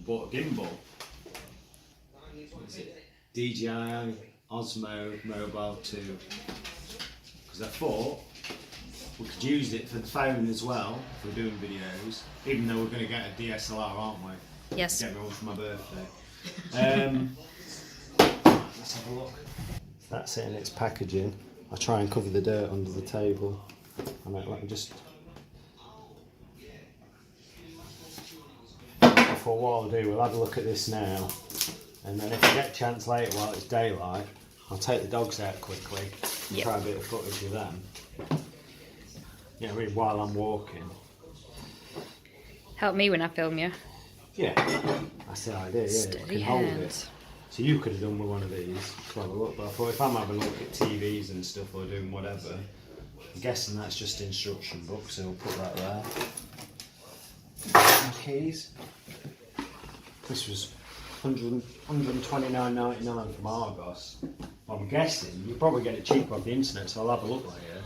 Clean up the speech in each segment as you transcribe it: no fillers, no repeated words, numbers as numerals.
bought a gimbal. What is it? DJI OSMO Mobile 2. Because I thought we could use it for the phone as well if we're doing videos, even though we're going to get a DSLR, aren't we? Yes. Get me one for my birthday. Let's have a look. That's it in its packaging. I try and cover the dirt under the table. I might let me just. For what I'll do, we'll have a look at this now, and then if I get a chance later while it's daylight, I'll take the dogs out quickly and try a bit of footage with them. Yeah, I mean, while I'm walking. Help me when I film you. Yeah, that's the idea. Yeah, Steady you can hold hand. it. So you could have done with one of these to have a look, but I thought if I'm having a look at TVs and stuff or doing whatever, I'm guessing that's just instruction book, so we'll put that there. And keys. This was $129.99 from Argos. I'm guessing you probably get it cheaper off the internet, so I'll have a look later.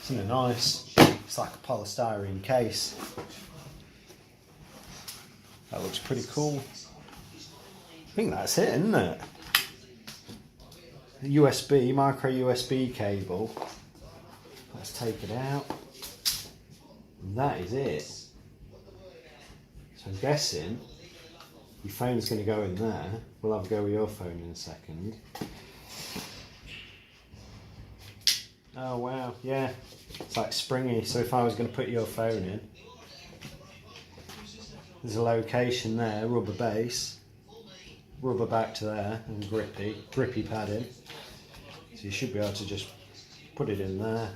It's in a nice, it's like a polystyrene case. That looks pretty cool. I think that's it, isn't it? The USB, micro USB cable. Let's take it out. And that is it. So I'm guessing your phone's going to go in there. We'll have a go with your phone in a second. Oh wow, yeah. It's like springy. So if I was going to put your phone in, there's a location there, rubber base, rubber back to there, and grippy padding. So you should be able to just put it in there.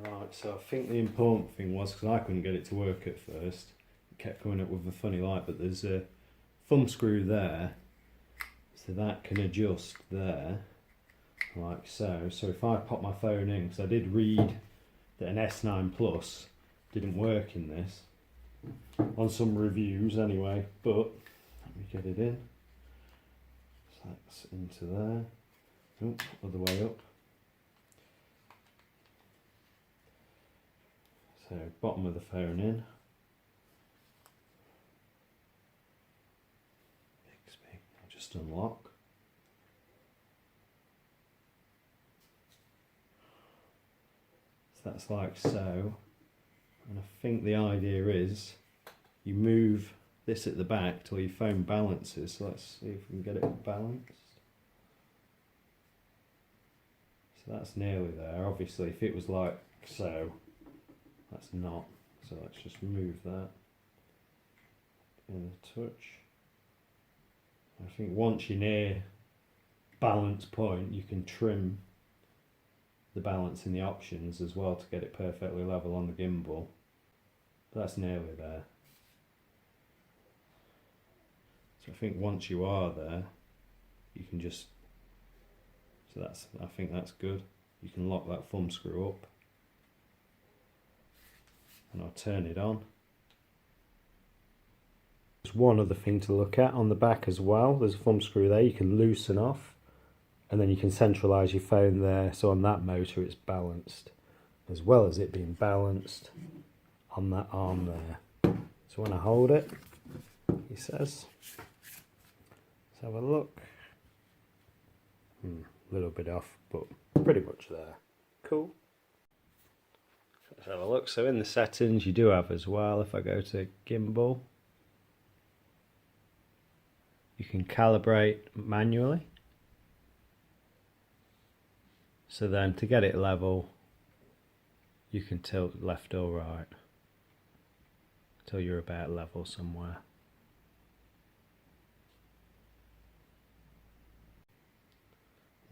Right, so I think the important thing was, because I couldn't get it to work at first, it kept coming up with a funny light, but there's a thumb screw there, so that can adjust there, like so. So if I pop my phone in, because I did read that an S9 Plus didn't work in this, on some reviews anyway, but let me get it in. So that's into there. Oh, other way up. So bottom of the phone in. Bixby, I'll just unlock. So that's like so. And I think the idea is you move this at the back till your phone balances. So let's see if we can get it balanced. So that's nearly there. Obviously if it was like so, that's not. So let's just move that in a touch. I think once you're near balance point, you can trim the balance in the options as well to get it perfectly level on the gimbal. But that's nearly there. So I think once you are there, you can just, so that's, I think that's good. You can lock that thumb screw up. And I'll turn it on. There's one other thing to look at on the back as well. There's a thumb screw there you can loosen off, and then you can centralise your phone there, so on that motor it's balanced, as well as it being balanced on that arm there. So when I hold it, he says, let's have a look. A little bit off, but pretty much there. Cool. Let's have a look. So in the settings you do have as well, if I go to gimbal, you can calibrate manually. So then to get it level, you can tilt left or right till you're about level somewhere.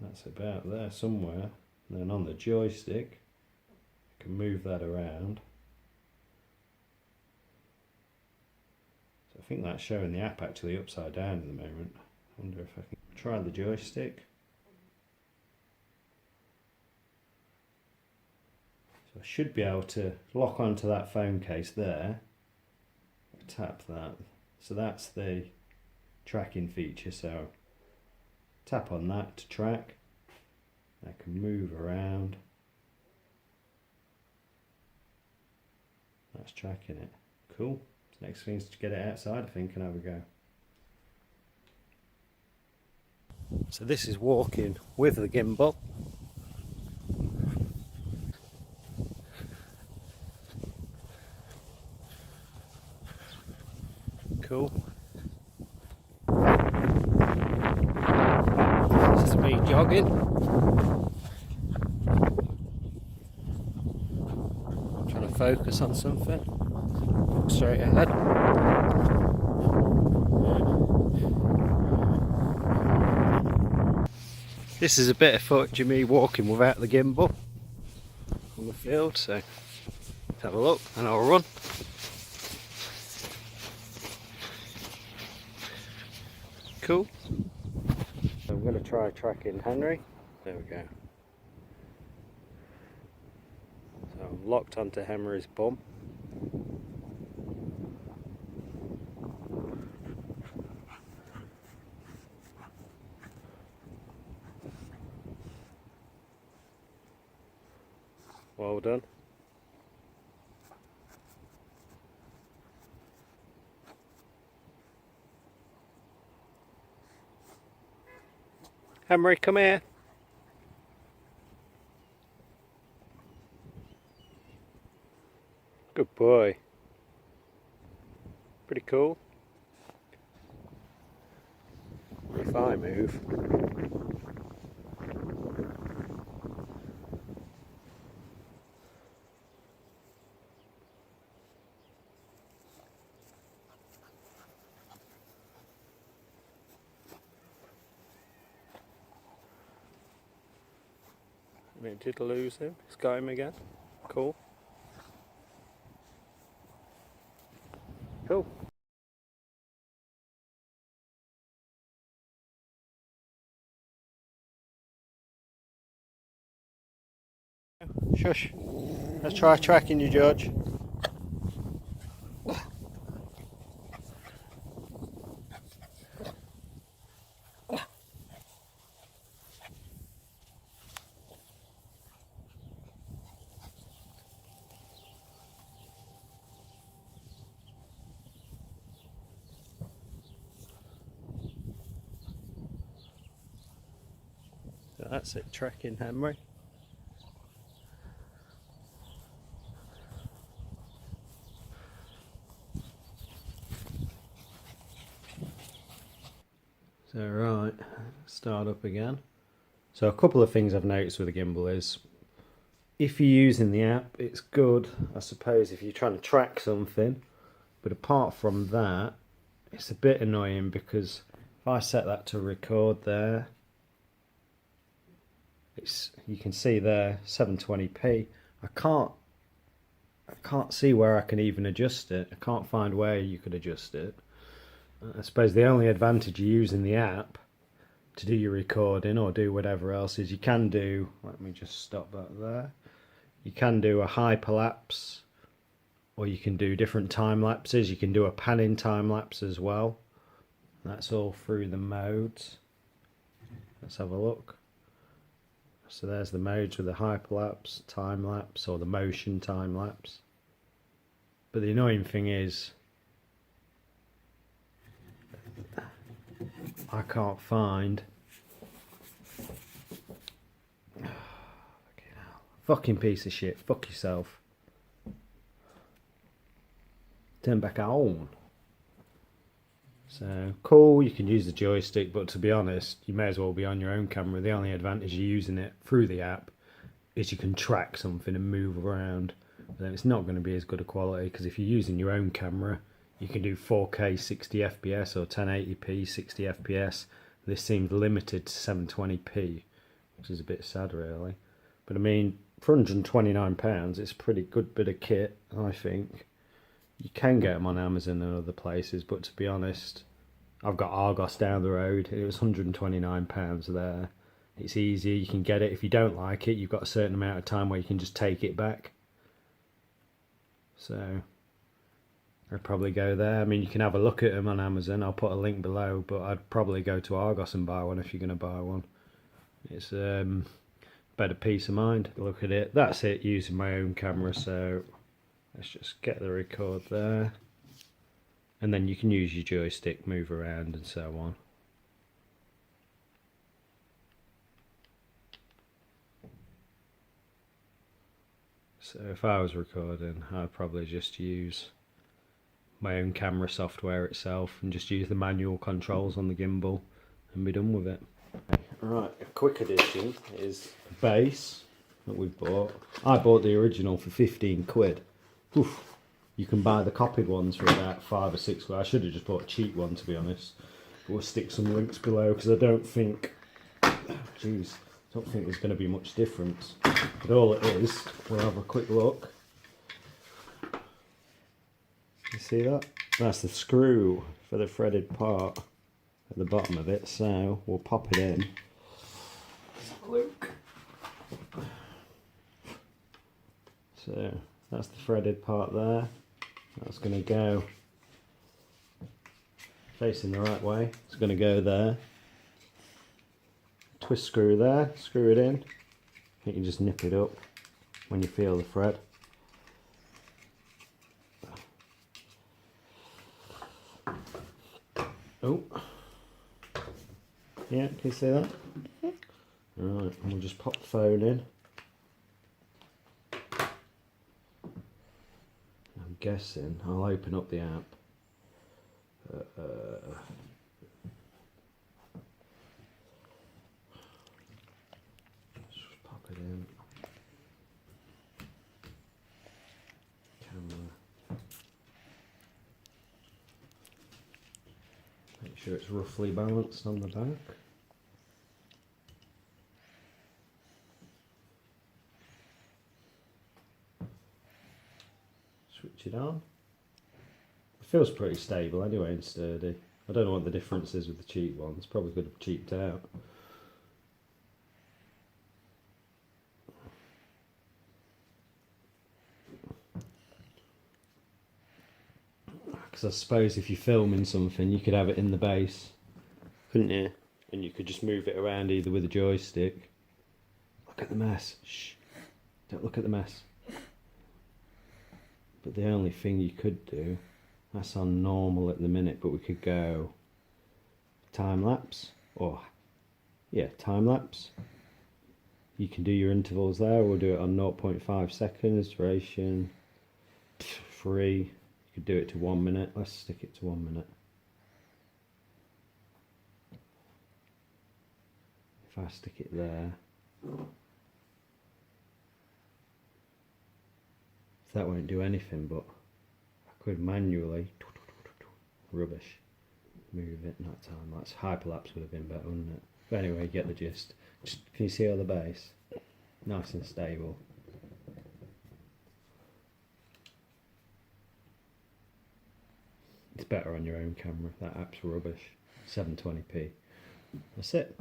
That's about there somewhere. And then on the joystick, you can move that around. So I think that's showing the app actually upside down at the moment. I wonder if I can try the joystick. So I should be able to lock onto that phone case there. Tap that. So that's the tracking feature. So tap on that to track. I can move around. That's tracking it. Cool. Next thing is to get it outside, I think, and have a go. So this is walking with the gimbal. Cool. This is me jogging. Trying to focus on something. Look straight ahead. This is a bit of footage of me walking without the gimbal on the field, so let's have a look and I'll run. Cool. So I'm going to try tracking Henry. There we go. So I'm locked onto Henry's bum. Well done. Henry, come here. Good boy. Pretty cool. If I move. We did lose him. It's got him again. Cool. Cool. Shush. Let's try tracking you, George. So that's it, tracking Henry. So right, start up again. So a couple of things I've noticed with the gimbal is, if you're using the app, it's good, I suppose, if you're trying to track something. But apart from that, it's a bit annoying because if I set that to record there, you can see there 720p. I can't see where I can even adjust it. I can't find where you could adjust it. I suppose the only advantage of using the app to do your recording or do whatever else is you can do, let me just stop that there, you can do a hyperlapse, or you can do different time lapses. You can do a panning time lapse as well. That's all through the modes. Let's have a look. So there's the modes with the hyperlapse, time lapse, or the motion time lapse. But the annoying thing is, I can't find. Fucking piece of shit. Fuck yourself. Turn back on. So cool, you can use the joystick, but to be honest, you may as well be on your own camera. The only advantage of using it through the app is you can track something and move around. But then it's not going to be as good a quality, because if you're using your own camera, you can do 4K 60 FPS or 1080p 60 FPS. This seems limited to 720p, which is a bit sad really. But I mean, for £129, it's a pretty good bit of kit, I think. You can get them on Amazon and other places, but to be honest, I've got Argos down the road. It was £129 there. It's easy, you can get it. If you don't like it, you've got a certain amount of time where you can just take it back. So I'd probably go there. I mean, you can have a look at them on Amazon. I'll put a link below, but I'd probably go to Argos and buy one if you're going to buy one. It's better peace of mind. Look at it. That's it using my own camera. So let's just get the record there. And then you can use your joystick, move around and so on. So if I was recording, I'd probably just use my own camera software itself and just use the manual controls on the gimbal and be done with it. Right, a quick addition is a base that we bought. I bought the original for 15 quid. Oof. You can buy the copied ones for about 5 or 6 quid. I should have just bought a cheap one, to be honest. But we'll stick some links below because I don't think, jeez, I don't think there's going to be much difference. But all it is, we'll have a quick look. You see that? That's the screw for the threaded part at the bottom of it. So we'll pop it in. Let's have a look. So that's the threaded part there. That's going to go facing the right way. It's going to go there. Twist screw there, screw it in. You can just nip it up when you feel the thread. Oh, yeah, can you see that? Right, and we'll just pop the phone in. I'm guessing I'll open up the app. Just pop it in. Camera. Make sure it's roughly balanced on the back. Switch it on. It feels pretty stable anyway and sturdy. I don't know what the difference is with the cheap ones. Probably could have cheaped out. Because I suppose if you're filming something, you could have it in the base, couldn't you? And you could just move it around either with a joystick. Look at the mess. Shh. Don't look at the mess. But the only thing you could do, that's on normal at the minute, but we could go time lapse, or yeah, time lapse. You can do your intervals there. We'll do it on 0.5 seconds, duration 3. You could do it to 1 minute. Let's stick it to 1 minute. If I stick it there, that won't do anything, but I could manually, rubbish, move it, not time lapse. Hyperlapse would have been better, wouldn't it? But anyway, you get the gist. Just, can you see all the base? Nice and stable. It's better on your own camera. That app's rubbish. 720p. That's it.